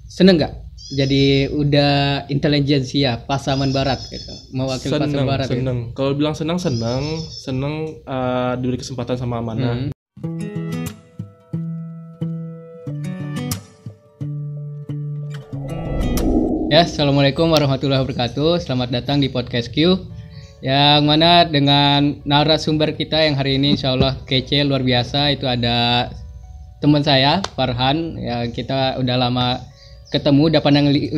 seneng nggak? Jadi udah intelijensia Pasaman Barat gitu, mewakili Pasaman Barat. Seneng. Kalau bilang seneng diberi kesempatan sama amanah. Ya, assalamualaikum warahmatullahi wabarakatuh. Selamat datang di podcast Q, yang mana dengan narasumber kita yang hari ini insya Allah kece luar biasa. Itu ada teman saya Farhan, ya kita udah lama ketemu,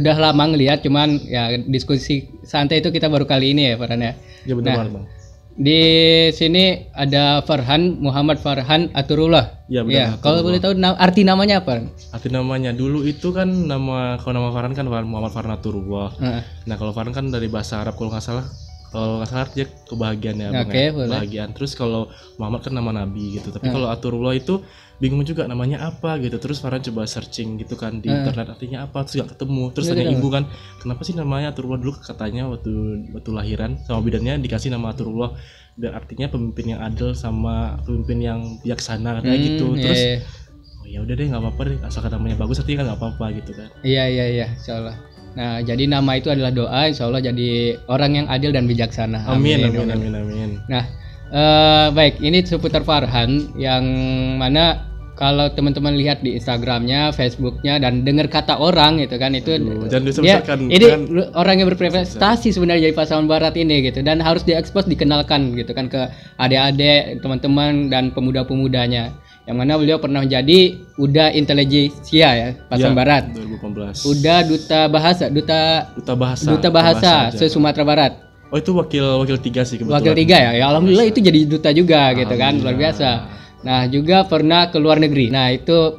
udah lama ngelihat, cuman ya diskusi santai itu kita baru kali ini ya Farhan ya. Ya benar Bang. Di sini ada Farhan, Muhammad Farhan Aturullah. Ya benar. Kalau boleh tahu arti namanya apa? Arti namanya dulu itu kan kalau nama Farhan kan Muhammad Farhan Aturullah. Nah kalau Farhan kan dari bahasa Arab kalau nggak salah dia kebahagiaan ya Bang. Oke, kebahagiaan. Terus kalau Muhammad kan nama nabi gitu. Tapi kalau Aturullah itu bingung juga namanya apa gitu. Terus Farhan coba searching gitu kan di internet artinya apa, terus gak ketemu. Terus tanya ibu kan, kenapa sih namanya Aturullah? Dulu katanya waktu lahiran sama bidannya dikasih nama Aturullah, dan artinya pemimpin yang adil sama pemimpin yang bijaksana katanya gitu. Terus oh ya udah deh, nggak apa-apa deh, asalkan namanya bagus artinya kan nggak apa-apa gitu kan. Iya insyaallah. Nah, jadi nama itu adalah doa, insya Allah jadi orang yang adil dan bijaksana. Amin. Nah, baik, ini seputar Farhan, yang mana kalau teman-teman lihat di Instagramnya, Facebooknya, dan dengar kata orang gitu kan, itu jangan disebutkan. Ini kan, orang yang berprestasi sebenarnya jadi Pasaman Barat ini gitu, dan harus diekspos, dikenalkan gitu kan ke adik-adik, teman-teman, dan pemuda-pemudanya. Yang mana beliau pernah menjadi udah intelijensia ya Pasaman Barat. 2018. Udah duta bahasa se-Sumatera Barat. Oh itu wakil 3 sih kebetulan. Wakil 3 ya. Ya alhamdulillah itu jadi duta juga gitu kan, luar biasa. Nah, juga pernah ke luar negeri. Nah, itu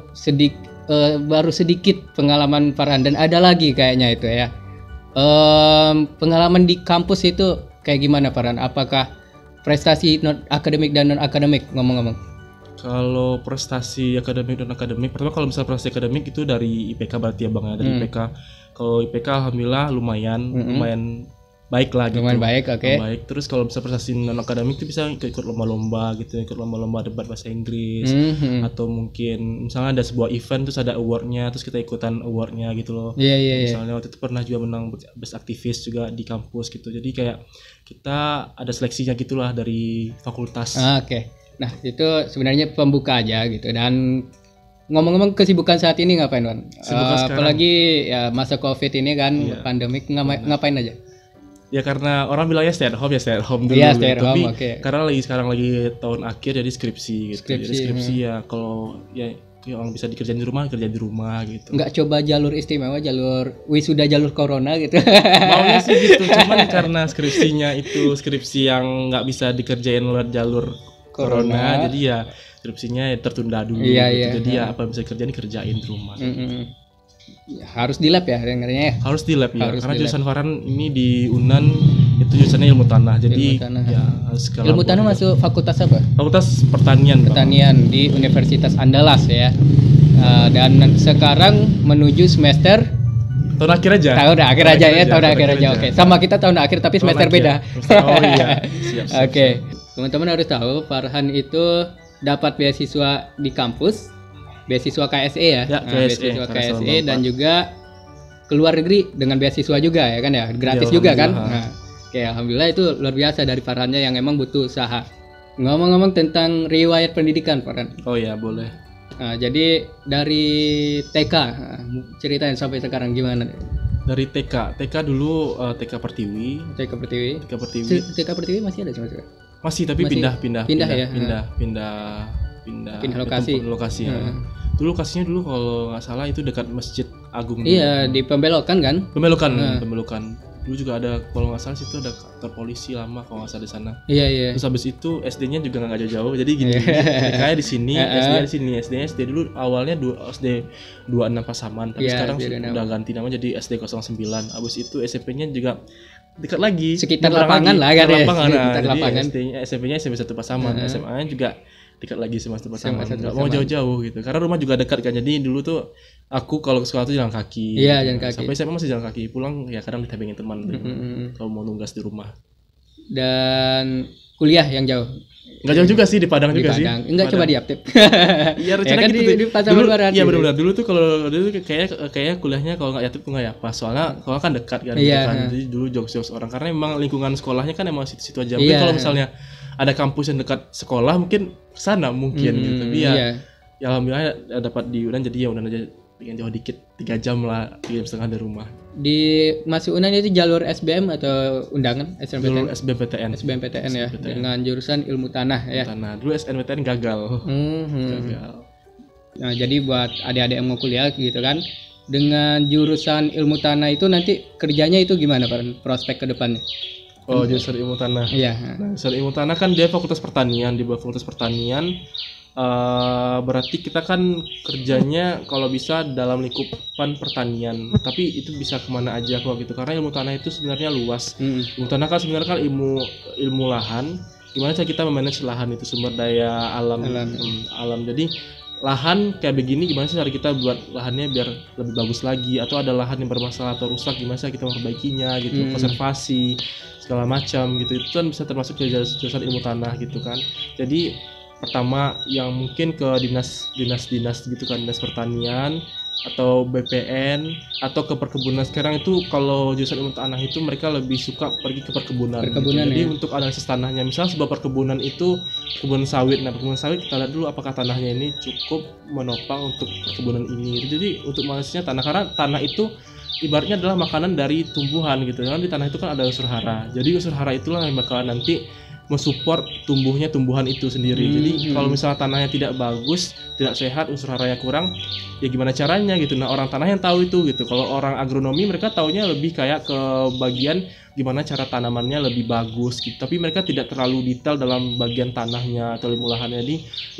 baru sedikit pengalaman Farhan, dan ada lagi kayaknya itu ya. Pengalaman di kampus itu kayak gimana Farhan? Apakah prestasi non akademik dan non akademik ngomong-ngomong? Kalau prestasi akademik dan akademik, pertama kalau misalnya prestasi akademik itu dari IPK berarti ya Bang ya, dari IPK. Kalau IPK alhamdulillah lumayan baik lah gitu. Lumayan baik, oke. Baik. Terus kalau bisa prestasi non akademik itu bisa ikut lomba-lomba gitu, ikut lomba-lomba debat bahasa Inggris, atau mungkin misalnya ada sebuah event terus ada awardnya, terus kita ikutan awardnya gitu loh. Iya. Misalnya waktu itu pernah juga menang best aktivis juga di kampus gitu. Jadi kayak kita ada seleksinya gitulah dari fakultas. Oke. Nah, itu sebenarnya pembuka aja gitu. Dan ngomong-ngomong kesibukan saat ini ngapain, Wan? Apalagi ya masa Covid ini kan, pandemik, ngapain aja? Ya karena orang bilangnya stay at home dulu. Iya, stay at home, oke. Karena sekarang lagi tahun akhir jadi skripsi gitu. Jadi skripsi ya kalau yang bisa dikerjain di rumah gitu. Nggak coba jalur istimewa, jalur wisuda, jalur corona gitu? Maunya sih gitu, cuman karena skripsinya itu skripsi yang nggak bisa dikerjain lewat jalur corona, jadi ya skripsinya tertunda dulu. Jadi ya apa yang bisa dikerjain di rumah. Ya, harus di lab ya dengarnya ya? Harus di lab ya, karena jurusan Farhan ini di UNAN itu jurusannya ilmu tanah. Jadi ilmu tanah masuk fakultas apa? Fakultas pertanian di Universitas Andalas ya. Dan sekarang menuju semester tahun akhir aja. Tahun akhir aja. Oke. Sama kita tahun akhir tapi semester beda. Oh iya. Siap. Oke. Teman-teman harus tahu Farhan itu dapat beasiswa di kampus, beasiswa KSE ya. Beasiswa KSE dan juga ke luar negeri dengan beasiswa juga ya kan ya, gratis juga kan. Nah, oke, alhamdulillah itu luar biasa dari Farhannya yang emang butuh usaha. Ngomong-ngomong tentang riwayat pendidikan Farhan. Oh ya, boleh. Nah, jadi dari TK ceritain sampai sekarang gimana? Dari TK dulu TK Pertiwi. TK Pertiwi masih ada sekarang? Masih, tapi pindah lokasi ya. Dulu lokasinya kalau nggak salah itu dekat Masjid Agung. Iya, di Pembelokan kan? Pembelokan. Dulu juga ada, kalau nggak salah situ ada kantor polisi lama kalau nggak salah di sana. Iya. Terus habis itu SD-nya juga nggak jauh-jauh. Jadi gini, TK-nya di sini, SD-nya di sini. SD dulu awalnya SD 26 Pasaman, tapi sekarang udah ganti nama jadi SD 09. Habis itu SMP-nya juga dekat lagi, sekitar lapangan lah kan ya. Sekitar lapangan. SMP-nya SMP 1 Pasaman, SMA-nya juga dekat lagi sama Pasaman. Enggak mau jauh-jauh gitu. Karena rumah juga dekat kan. Jadi dulu tuh aku kalau ke sekolah tuh jalan kaki. Iya, jalan kaki. Sampai SMA masih jalan kaki. Pulang ya kadang ditebengin teman kalau mau nunggas di rumah. Dan kuliah yang jauh. Enggak jauh juga sih, di Padang Di juga sih. Padang. Enggak, coba di Aptip. Iya, Ya rencana kan gitu di, tuh. di Pasar Dulu, Barat. iya gitu. benar-benar dulu tuh kalau dulu tuh kayak kuliahnya kalau nggak Yatip nggak Yapa. Soalnya kalau kan dekat kan, gitu Iya, kan. Jadi dulu jokes orang karena memang lingkungan sekolahnya kan emang situ-situ aja. Mungkin Iya. kalau misalnya ada kampus yang dekat sekolah mungkin kesana mungkin gitu. Tapi ya, Iya. ya alhamdulillah dapat di Unan, jadi ya Unan aja bikin jauh dikit, 3 jam lah, 3 jam setengah dari rumah. Di masuk Unan itu jalur SBM atau undangan Dulu SNMPTN? SBMPTN. SBMPTN ya, dengan jurusan ilmu tanah ya. Tanah. Dulu SNMPTN gagal. Gagal. Nah, jadi buat adik-adik yang mau kuliah gitu kan, dengan jurusan ilmu tanah itu nanti kerjanya itu gimana Pak? Prospek ke depannya? Oh, jurusan ilmu tanah. Iya. Nah, jurusan ilmu tanah kan dia fakultas pertanian, di bawah fakultas pertanian. Berarti kita kan kerjanya kalau bisa dalam lingkupan pertanian, tapi itu bisa kemana aja kok gitu, karena ilmu tanah itu sebenarnya luas. Ilmu tanah kan sebenarnya kan ilmu lahan, gimana cara kita memanage lahan itu, sumber daya alam. Jadi lahan kayak begini, gimana sih cara kita buat lahannya biar lebih bagus lagi, atau ada lahan yang bermasalah atau rusak, gimana sih kita memperbaikinya gitu, konservasi segala macam gitu, itu kan bisa termasuk ke jurusan ilmu tanah gitu kan. Jadi pertama yang mungkin ke dinas gitu kan, dinas pertanian atau BPN atau ke perkebunan. Sekarang itu kalau jurusan ilmu tanah itu mereka lebih suka pergi ke perkebunan gitu. Jadi untuk analisis tanahnya, misalnya sebuah perkebunan itu kebun sawit. Nah, perkebunan sawit kita lihat dulu apakah tanahnya ini cukup menopang untuk perkebunan ini. Jadi untuk analisisnya tanah, karena tanah itu ibaratnya adalah makanan dari tumbuhan gitu. Karena di tanah itu kan ada unsur hara. Jadi unsur hara itulah yang bakal nanti mensupport tumbuhnya tumbuhan itu sendiri. Jadi kalau misalnya tanahnya tidak bagus, tidak sehat, unsur haranya kurang, ya gimana caranya gitu. Nah, orang tanah yang tahu itu gitu. Kalau orang agronomi mereka taunya lebih kayak ke bagian gimana cara tanamannya lebih bagus gitu. Tapi mereka tidak terlalu detail dalam bagian tanahnya atau ilmu lahannya. Jadi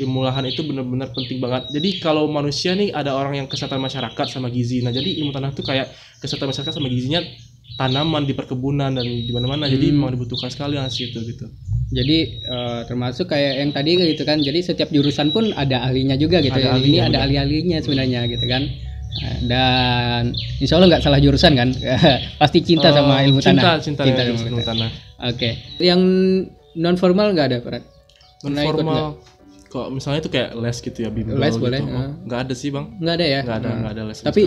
ilmu lahan itu benar-benar penting banget. Jadi kalau manusia nih ada orang yang kesehatan masyarakat sama gizi. Nah, jadi ilmu tanah itu kayak kesehatan masyarakat sama gizinya tanaman di perkebunan dan di mana-mana. Jadi memang dibutuhkan sekali hasil itu gitu. Jadi termasuk kayak yang tadi gitu kan. Jadi setiap jurusan pun ada ahlinya juga gitu. Ada Ini ada ahli-ahlinya sebenarnya gitu kan. Dan insya Allah nggak salah jurusan kan. Pasti cinta sama ilmu tanah. Cinta sama ilmu tanah. Oke. Yang non formal nggak ada Pak? Non formal kok misalnya itu kayak les gitu ya, bimbel les gitu. boleh. Nggak ada sih bang. Nggak ada ya. Nggak ada les. Tapi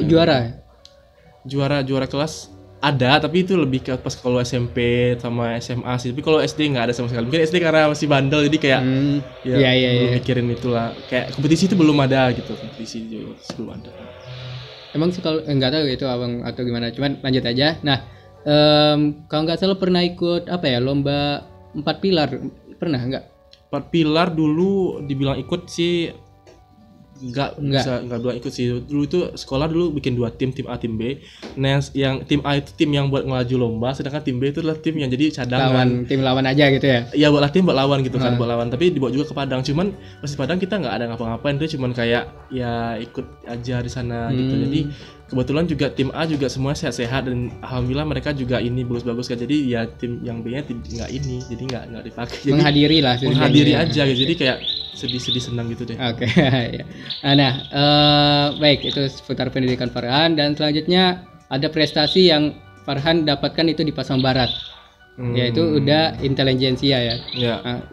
juara kelas ada, tapi itu lebih ke pas kalau SMP sama SMA sih. Tapi kalau SD nggak ada sama sekali. Mungkin SD karena masih bandel jadi kayak belum mikirin itulah. Kayak kompetisi itu belum ada gitu. Kompetisi juga belum ada. Emang sih kalau nggak tahu itu abang atau gimana. Cuman lanjut aja. Nah, kalau nggak salah pernah ikut apa ya, lomba 4 pilar, pernah nggak? 4 pilar dulu dibilang ikut sih nggak bilang ikut sih. Dulu itu sekolah dulu bikin 2 tim A tim B. Nah, yang tim A itu tim yang buat ngelaju lomba, sedangkan tim B itu adalah tim yang jadi cadangan. Tim lawan aja gitu ya. Iya, buat lawan gitu kan, buat lawan. Tapi dibawa juga ke Padang. Cuman pas di Padang kita nggak ada ngapa-ngapain, itu cuman kayak ya ikut aja di sana gitu. Jadi kebetulan juga tim A juga semua sehat-sehat dan alhamdulillah mereka juga ini bagus-bagus kan. Jadi ya tim yang B-nya nggak ini, jadi nggak dipakai. Jadi menghadiri aja gitu. Jadi kayak sedih-sedih senang gitu deh. Oke. Nah, baik, itu seputar pendidikan Farhan. Dan selanjutnya ada prestasi yang Farhan dapatkan itu di Pasang Barat, yaitu udah intelijensia ya. Nah,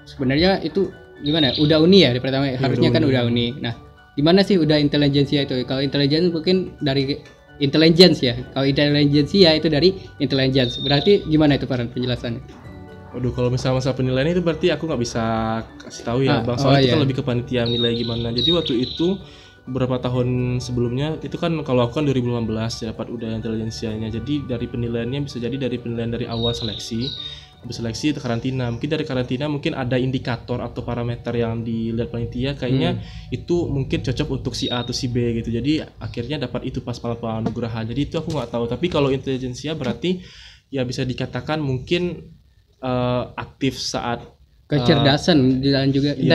sebenarnya itu gimana? Udah uni ya di pertama, harusnya kan udah uni. Nah, gimana sih udah intelijensia itu? Kalau intelijen mungkin dari intelligence ya. Kalau intelijensia itu dari intelligence. Berarti gimana itu Farhan penjelasannya? Waduh, kalau misalnya masalah penilaian itu berarti aku nggak bisa kasih tahu ya bang. Soalnya itu kan lebih ke panitia nilai gimana. Jadi waktu itu beberapa tahun sebelumnya itu kan kalau aku kan 2015 dapat udah intelijensianya. Jadi dari penilaiannya bisa jadi dari penilaian dari awal seleksi, habis seleksi itu karantina. Mungkin dari karantina mungkin ada indikator atau parameter yang dilihat panitia kayaknya itu mungkin cocok untuk si A atau si B gitu. Jadi akhirnya dapat itu pas Palapa Nugraha. Jadi itu aku nggak tahu. Tapi kalau intelijensia berarti ya bisa dikatakan mungkin aktif saat kecerdasan dan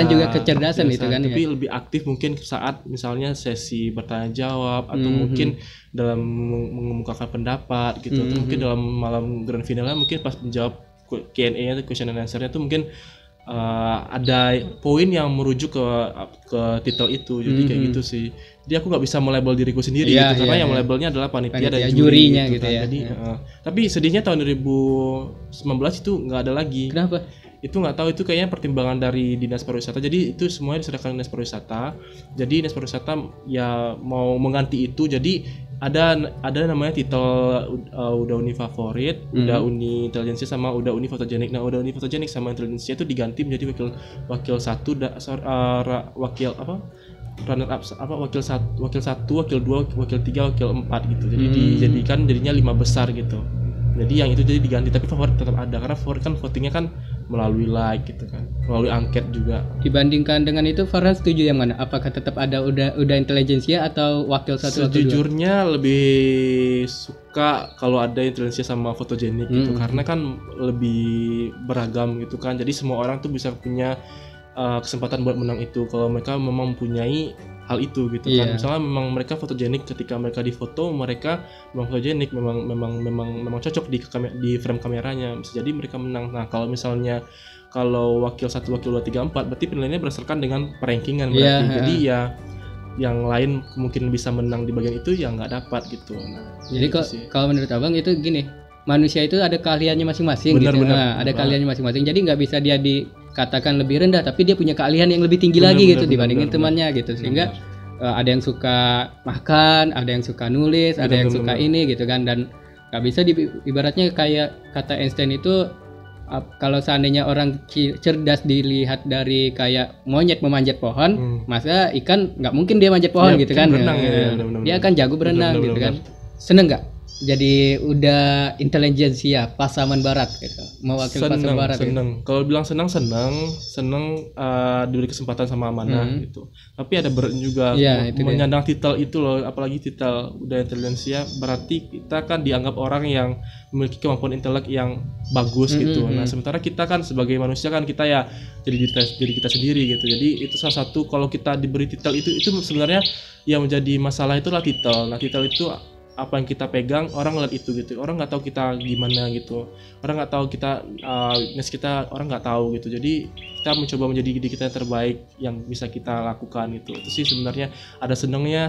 juga kecerdasan itu kan. Tapi lebih aktif mungkin saat misalnya sesi bertanya jawab atau mungkin dalam mengemukakan pendapat gitu. Atau mungkin dalam malam grand finalnya mungkin pas menjawab Q&A-nya, question and answer-nya tuh mungkin ada poin yang merujuk ke titel itu. Jadi kayak gitu sih. Jadi aku nggak bisa melabel diriku sendiri gitu, karena yang melabelnya adalah panitia dan jurinya gitu kan. ya. Jadi tapi sedihnya tahun 2019 itu nggak ada lagi. Kenapa? itu nggak tahu, itu kayaknya pertimbangan dari dinas pariwisata, jadi itu semuanya diserahkan dinas pariwisata. Jadi dinas pariwisata ya mau mengganti itu, jadi ada namanya titel udah uni favorit, udah uni intelijensia sama udah uni fotogenik. Nah udah uni fotogenik sama intelijensia itu diganti menjadi wakil satu wakil apa runner up apa wakil satu, wakil 2, wakil 3, wakil 4 gitu. Jadi dijadikan jadinya 5 besar gitu. Jadi yang itu jadi diganti, tapi favorit tetap ada karena favorit kan votingnya kan melalui like gitu kan, melalui angket juga. Dibandingkan dengan itu, Farhan setuju yang mana? Apakah tetap ada udah intelijensia atau wakil satu? Sejujurnya lebih suka kalau ada intelijensia sama fotogenik gitu, karena kan lebih beragam gitu kan. Jadi semua orang tuh bisa punya kesempatan buat menang itu kalau mereka memang mempunyai hal itu gitu kan. Misalnya memang mereka fotogenik, ketika mereka difoto mereka memang fotogenik, memang cocok di frame kameranya, bisa jadi mereka menang. Nah kalau misalnya wakil 1, wakil 2, 3, 4 berarti penilaiannya berdasarkan dengan rankingan berarti. Jadi ya yang lain mungkin bisa menang di bagian itu ya nggak dapat gitu. Nah, jadi kalau menurut abang itu gini, manusia itu ada keahliannya masing-masing gitu. Nah, ada keahliannya masing-masing, jadi nggak bisa dia dikatakan lebih rendah, tapi dia punya keahlian yang lebih tinggi lagi gitu dibandingin temannya gitu. Sehingga ada yang suka makan, ada yang suka nulis, ada yang suka ini gitu kan. Dan nggak bisa ibaratnya kayak kata Einstein itu, kalau seandainya orang cerdas dilihat dari kayak monyet memanjat pohon, masa ikan nggak mungkin dia manjat pohon gitu kan. Dia akan jago berenang gitu kan. Seneng nggak jadi udah intelijensia pasaman barat gitu, mewakili pasaman barat? Seneng. Kalau bilang seneng diberi kesempatan sama amanah gitu. Tapi ada berat juga menyandang titel itu loh, apalagi titel udah intelijensia, berarti kita kan dianggap orang yang memiliki kemampuan intelek yang bagus gitu. Nah sementara kita kan sebagai manusia kan kita ya jadi diri kita sendiri gitu. Jadi itu salah satu, kalau kita diberi titel itu sebenarnya yang menjadi masalah itulah titel. Nah titel itu apa yang kita pegang, orang ngeliat itu gitu, orang nggak tahu kita gimana gitu, orang nggak tahu kita kita, orang nggak tahu gitu. Jadi kita mencoba menjadi diri kita yang terbaik yang bisa kita lakukan gitu. Itu sih sebenarnya ada senangnya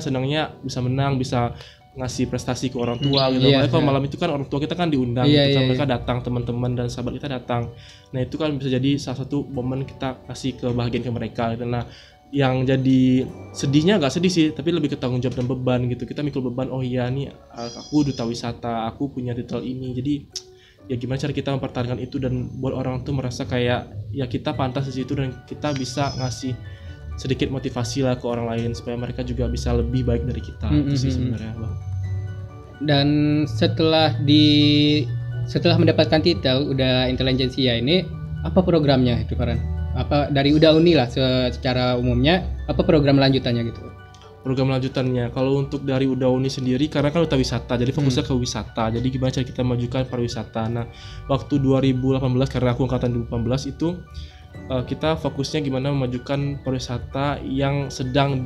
bisa menang, bisa ngasih prestasi ke orang tua gitu. Kalau malam itu kan orang tua kita kan diundang gitu kan, mereka datang, teman-teman dan sahabat kita datang. Nah itu kan bisa jadi salah satu momen kita kasih kebahagiaan ke mereka gitu. Nah yang jadi sedihnya nggak sedih sih, tapi lebih ke tanggung jawab dan beban gitu. Kita mikul beban, oh iya nih aku duta wisata, aku punya titel ini, jadi ya gimana cara kita mempertahankan itu dan buat orang tuh merasa kayak ya kita pantas di situ dan kita bisa ngasih sedikit motivasi lah ke orang lain supaya mereka juga bisa lebih baik dari kita. Itu sih sebenarnya Bang. Dan setelah mendapatkan titel udah intelijensia ini, apa programnya itu Farhan? Apa dari udah uni lah secara umumnya, apa program lanjutannya gitu? Program lanjutannya kalau untuk dari udah uni sendiri, karena kan duta wisata jadi fokusnya ke wisata, jadi gimana cara kita majukan pariwisata. Nah waktu 2018 karena aku angkatan 2018 itu kita fokusnya gimana memajukan pariwisata yang sedang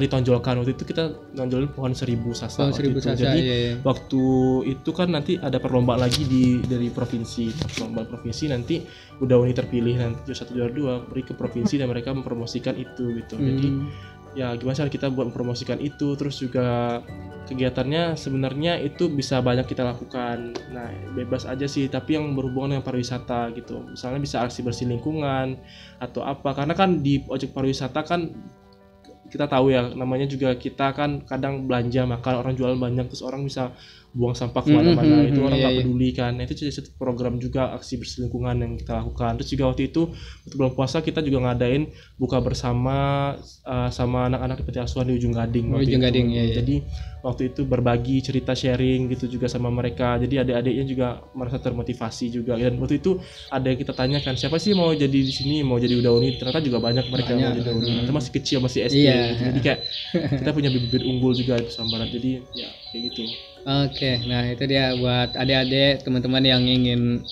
ditonjolkan. Waktu itu kita nonjolin pohon 1000 sasa. Jadi waktu itu kan nanti ada perlombaan lagi dari provinsi. Perlombaan provinsi nanti udah uni terpilih nanti juara 1 juara 2 beri ke provinsi dan mereka mempromosikan itu gitu. Jadi ya gimana cara kita buat mempromosikan itu, terus juga kegiatannya sebenarnya itu bisa banyak kita lakukan. Nah bebas aja sih, tapi yang berhubungan dengan pariwisata gitu, misalnya bisa aksi bersih lingkungan atau apa, karena kan di objek pariwisata kan kita tahu ya, namanya juga kita kan kadang belanja makan, orang jualan banyak terus orang bisa buang sampah kemana-mana, itu orang nggak peduli kan. Nah, itu jadi satu program juga aksi bersih lingkungan yang kita lakukan. Terus juga waktu itu untuk bulan puasa kita juga ngadain buka bersama sama anak-anak di Panti Asuhan di Ujung Gading waktu itu. Jadi waktu itu berbagi cerita, sharing gitu juga sama mereka, jadi adik-adiknya juga merasa termotivasi juga. Dan waktu itu ada yang kita tanyakan, siapa sih mau jadi di sini, mau jadi udah uni, ternyata juga banyak mereka yang mau jadi uni. Itu masih kecil, masih SD gitu. Jadi kayak kita punya bibit unggul juga di Pasaman Barat, jadi ya kayak gitu. Oke, nah itu dia buat adik-adik teman-teman yang ingin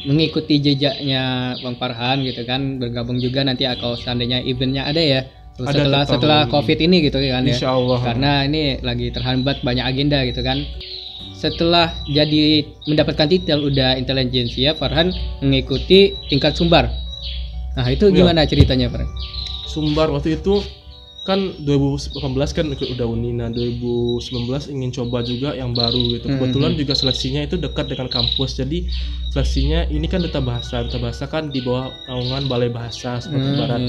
mengikuti jejaknya Bang Farhan gitu kan, bergabung juga nanti kalau seandainya eventnya ada ya setelah COVID ini gitu kan ya. Insyaallah. Karena ini lagi terhambat banyak agenda gitu kan. Setelah jadi mendapatkan titel udah intelijensia, Farhan mengikuti tingkat Sumbar. Nah itu gimana ceritanya Farhan? Sumbar waktu itu kan 2018 kan udah uni, nah 2019 ingin coba juga yang baru gitu. Kebetulan juga seleksinya itu dekat dengan kampus, jadi seleksinya ini kan duta bahasa kan di bawah naungan Balai Bahasa Sumatera Barat.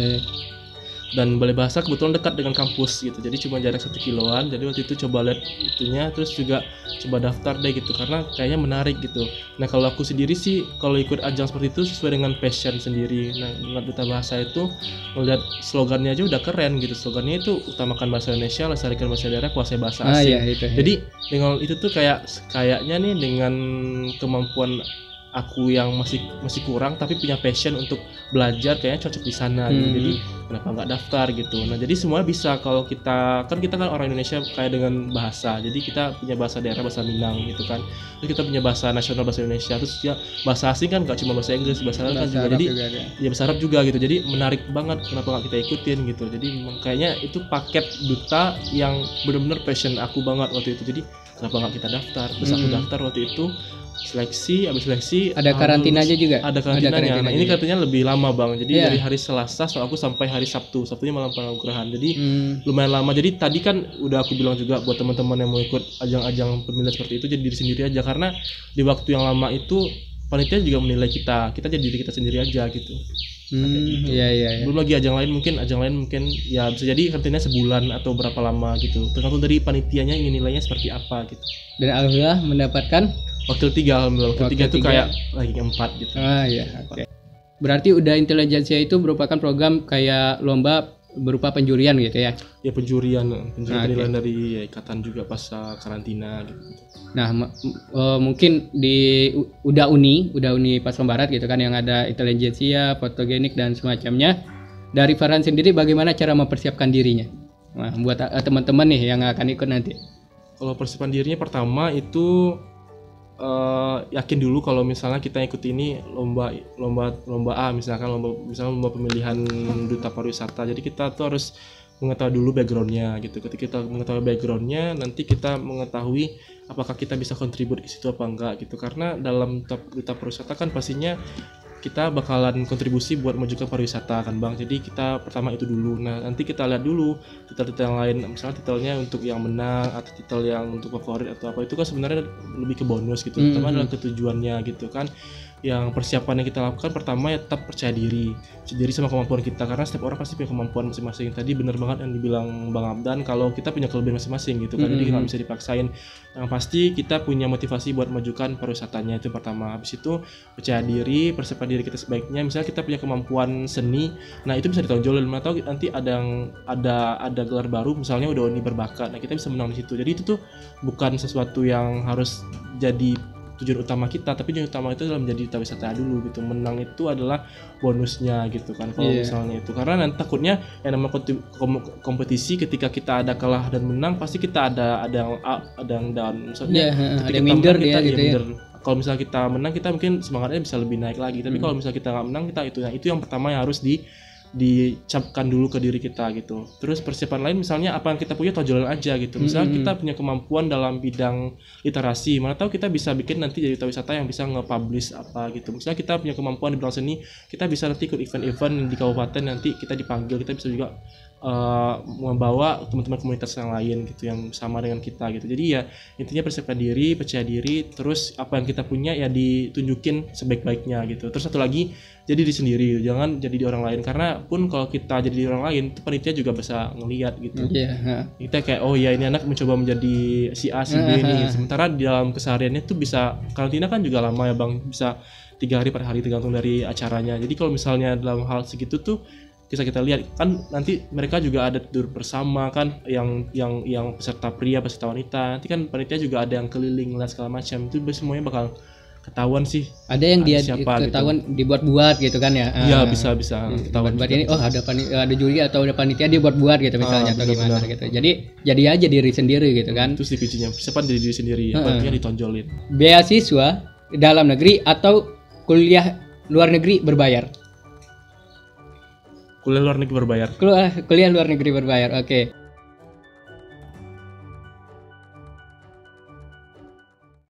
Dan Balai Bahasa kebetulan dekat dengan kampus gitu, jadi cuma jarak 1 kiloan. Jadi waktu itu coba lihat itunya, terus juga coba daftar deh gitu karena kayaknya menarik gitu. Nah kalau aku sendiri sih kalau ikut ajang seperti itu sesuai dengan passion sendiri. Nah dengan duta bahasa itu melihat slogannya aja udah keren gitu. Slogannya itu utamakan bahasa Indonesia, lestarikan bahasa daerah, kuasai bahasa asing. Jadi dengan itu tuh kayaknya nih dengan kemampuan aku yang masih kurang tapi punya passion untuk belajar, kayaknya cocok di sana gitu. Jadi kenapa nggak daftar gitu. Nah jadi semua bisa, kalau kita kan orang Indonesia kayak dengan bahasa, jadi kita punya bahasa daerah, bahasa Minang gitu kan, terus kita punya bahasa nasional, bahasa Indonesia, terus ya bahasa asing kan nggak cuma bahasa Inggris, bahasa Arab kan juga, jadi ya bahasa Arab juga gitu. Jadi menarik banget, kenapa nggak kita ikutin gitu. Jadi kayaknya itu paket duta yang benar-benar passion aku banget waktu itu. Jadi kenapa nggak kita daftar. Terus aku daftar waktu itu, seleksi, habis seleksi ada karantinanya juga. Ada karantinanya. Nah ini karantinanya lebih lama bang, jadi dari hari Selasa so aku sampai hari Sabtunya malam penganugerahan, jadi lumayan lama. Jadi tadi kan udah aku bilang juga buat teman-teman yang mau ikut ajang-ajang pemilihan seperti itu, jadi diri sendiri aja, karena di waktu yang lama itu panitia juga menilai kita jadi diri kita sendiri aja gitu. Iya. Belum lagi ajang lain mungkin ya bisa jadi karantina sebulan atau berapa lama gitu, tergantung dari panitianya ingin nilainya seperti apa gitu. Dan alhamdulillah mendapatkan wakil 3, alhamdulillah wakil 3 itu kayak lagi 4 gitu. Iya, oke. Berarti udah intelijensia itu merupakan program kayak lomba berupa penjurian gitu ya? Ya penjurian penilaian dari ikatan juga pas karantina gitu. Nah mungkin udah uni Pasaman Barat gitu kan, yang ada intelijensia, fotogenik dan semacamnya. Dari Farhan sendiri bagaimana cara mempersiapkan dirinya? Nah, buat teman-teman nih yang akan ikut nanti. Kalau persiapan dirinya pertama itu yakin dulu kalau misalnya kita ikut ini lomba A, misalnya lomba pemilihan duta pariwisata. Jadi kita tuh harus mengetahui dulu backgroundnya gitu. Ketika kita mengetahui backgroundnya, nanti kita mengetahui apakah kita bisa kontribut ke situ apa enggak gitu. Karena dalam duta pariwisata kan pastinya kita bakalan kontribusi buat memajukan pariwisata kan bang. Jadi kita pertama itu dulu. Nah nanti kita lihat dulu titel-titel yang lain, misalnya titelnya untuk yang menang atau titel yang untuk favorit atau apa, itu kan sebenarnya lebih ke bonus gitu. Pertama adalah ketujuannya gitu kan. Yang persiapan yang kita lakukan pertama ya tetap percaya diri sama kemampuan kita, karena setiap orang pasti punya kemampuan masing-masing. Tadi benar banget yang dibilang Bang Abdan, kalau kita punya kelebihan masing-masing gitu kan, jadi nggak bisa dipaksain. Yang pasti kita punya motivasi buat memajukan pariwisatanya, itu pertama. Habis itu percaya diri, persiapan diri kita sebaiknya. Misalnya kita punya kemampuan seni, nah itu bisa ditonjolin. Atau nanti ada gelar baru, misalnya udah uni berbakat, nah kita bisa menang di situ. Jadi itu tuh bukan sesuatu yang harus jadi tujuan utama kita, tapi tujuan utama itu adalah menjadi duta wisata dulu gitu. Menang itu adalah bonusnya gitu kan kalau misalnya itu, karena nanti takutnya yang namanya kompetisi, ketika kita ada kalah dan menang pasti kita ada yang up, ada yang down. Misalnya ketika kita minder kita minder. Kalau misalnya kita menang kita mungkin semangatnya bisa lebih naik lagi, tapi kalau misalnya kita nggak menang kita itu yang pertama yang harus dicapkan dulu ke diri kita gitu. Terus persiapan lain misalnya apa yang kita punya tonjolan aja gitu. Misalnya kita punya kemampuan dalam bidang literasi, mana tahu kita bisa bikin nanti jadi duta wisata yang bisa nge-publish apa gitu. Misalnya kita punya kemampuan di bidang seni, kita bisa nanti ikut event-event di kabupaten, nanti kita dipanggil, kita bisa juga membawa teman-teman komunitas yang lain gitu yang sama dengan kita gitu. Jadi ya intinya persiapkan diri, percaya diri, terus apa yang kita punya ya ditunjukin sebaik-baiknya gitu. Terus satu lagi, jadi diri sendiri, jangan jadi di orang lain, karena pun kalau kita jadi di orang lain, panitia juga bisa ngelihat gitu. Kita kayak oh ya ini anak mencoba menjadi si A si B nih, sementara di dalam kesehariannya tuh bisa, karantina kan juga lama ya bang, bisa 3 hari 4 hari tergantung dari acaranya. Jadi kalau misalnya dalam hal segitu tuh bisa kita lihat kan nanti mereka juga ada tidur bersama kan, yang peserta pria, peserta wanita, nanti kan panitia juga ada yang keliling lihat segala macam, itu semuanya bakal ketahuan sih. Ada yang dia ketahuan gitu, dibuat-buat gitu kan ya? Iya bisa ketahuan. Buat ini ada juri atau ada panitia dia buat-buat gitu misalnya atau gimana gitu. Jadi aja diri sendiri gitu kan? Terus kuncinya persiapan diri sendiri, panitia ditonjolin. Beasiswa dalam negeri atau kuliah luar negeri berbayar? Kuliah luar negeri berbayar. Kuliah luar negeri berbayar, oke.